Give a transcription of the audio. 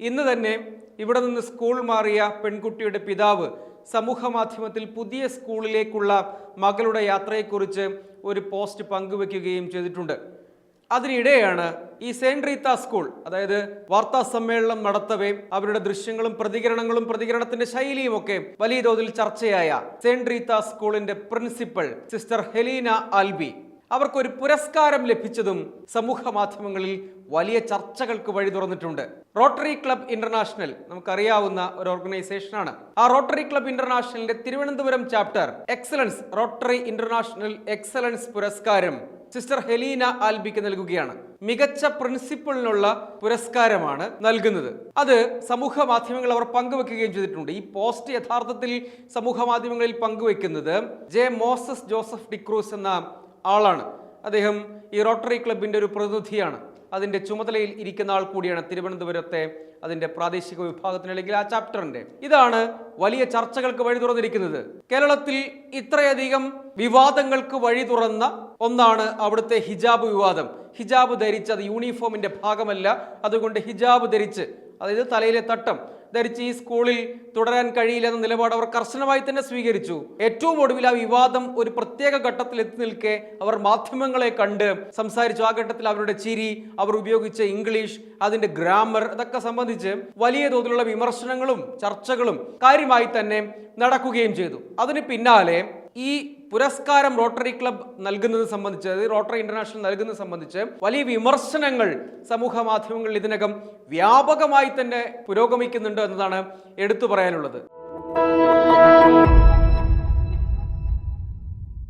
ഇന്ന് തന്നെ ഇവിടെ നിന്ന് സ്കൂൾ മാറിയ പെൺകുട്ടിയുടെ പിതാവ് സമൂഹ മാധ്യമത്തിൽ പുതിയ സ്കൂളിലേക്കുള്ള മകളുടെ യാത്രയെക്കുറിച്ച് ഒരു പോസ്റ്റ് പങ്കുവെക്കുകയും ചെയ്തിട്ടുണ്ട്. അതിനിടെയാണ് ഈ സെയിന്റ് റീത്ത സ്കൂൾ, അതായത് വാർത്താ സമ്മേളനം നടത്തവേ അവരുടെ ദൃശ്യങ്ങളും പ്രതികരണത്തിന്റെ ശൈലിയും ഒക്കെ വലിയ തോതിൽ ചർച്ചയായ സെയിന്റ് റീത്ത സ്കൂളിന്റെ പ്രിൻസിപ്പൽ സിസ്റ്റർ ഹെലീന ആൽബി, അവർക്കൊരു പുരസ്കാരം ലഭിച്ചതും സമൂഹ മാധ്യമങ്ങളിൽ വലിയ ചർച്ചകൾക്ക് വഴി തുറന്നിട്ടുണ്ട്. റോട്ടറി ക്ലബ് ഇന്റർനാഷണൽ നമുക്കറിയാവുന്ന ഒരു ഓർഗനൈസേഷനാണ്. ആ റോട്ടറി ക്ലബ് ഇന്റർനാഷണലിന്റെ Thiruvananthapuram chapter excellence rotary international excellence പുരസ്കാരം സിസ്റ്റർ ഹെലീന ആൽബിക്ക് നൽകുകയാണ്. മികച്ച പ്രിൻസിപ്പളിനുള്ള പുരസ്കാരമാണ് നൽകുന്നത്. അത് സമൂഹ മാധ്യമങ്ങൾ അവർ പങ്കുവെക്കുകയും ചെയ്തിട്ടുണ്ട്. ഈ പോസ്റ്റ് യഥാർത്ഥത്തിൽ സമൂഹ മാധ്യമങ്ങളിൽ പങ്കുവെക്കുന്നത് ജെ മോസസ് ജോസഫ് ഡിക്രൂസ് എന്ന ആളാണ്. അദ്ദേഹം ഈ റോട്ടറി ക്ലബിന്റെ ഒരു പ്രതിനിധിയാണ്. അതിന്റെ ചുമതലയിൽ ഇരിക്കുന്ന ആൾ കൂടിയാണ് തിരുവനന്തപുരത്തെ അതിന്റെ പ്രാദേശിക വിഭാഗത്തിന്, അല്ലെങ്കിൽ ആ ചാപ്റ്ററിന്റെ. ഇതാണ് വലിയ ചർച്ചകൾക്ക് വഴി തുറന്നിരിക്കുന്നത്. കേരളത്തിൽ ഇത്രയധികം വിവാദങ്ങൾക്ക് വഴി തുറന്ന ഒന്നാണ് അവിടുത്തെ ഹിജാബ് വിവാദം. ഹിജാബ് ധരിച്ച്, അത് യൂണിഫോമിന്റെ ഭാഗമല്ല, അതുകൊണ്ട് ഹിജാബ് ധരിച്ച്, അതായത് തലയിലെ തട്ടം ധരിച്ച് ഈ സ്കൂളിൽ തുടരാൻ കഴിയില്ല എന്ന നിലപാട് അവർ കർശനമായി തന്നെ സ്വീകരിച്ചു. ഏറ്റവും ഒടുവിൽ ആ വിവാദം ഒരു പ്രത്യേക ഘട്ടത്തിൽ എത്തി നിൽക്കെ അവർ മാധ്യമങ്ങളെ കണ്ട് സംസാരിച്ചു. ആ ഘട്ടത്തിൽ അവരുടെ ചിരി, അവർ ഉപയോഗിച്ച ഇംഗ്ലീഷ്, അതിന്റെ ഗ്രാമർ, ഇതൊക്കെ സംബന്ധിച്ച് വലിയ തോതിലുള്ള വിമർശനങ്ങളും ചർച്ചകളും കാര്യമായി തന്നെ നടക്കുകയും ചെയ്തു. അതിന് പിന്നാലെ ഈ പുരസ്കാരം റോട്ടറി ക്ലബ് നൽകുന്നത് സംബന്ധിച്ച്, അതായത് റോട്ടറി ഇന്റർനാഷണൽ നൽകുന്നത് സംബന്ധിച്ച് വലിയ വിമർശനങ്ങൾ സമൂഹ മാധ്യമങ്ങളിൽ ഇതിനകം വ്യാപകമായി തന്നെ പുരോഗമിക്കുന്നുണ്ട് എന്നതാണ് എടുത്തു പറയാനുള്ളത്.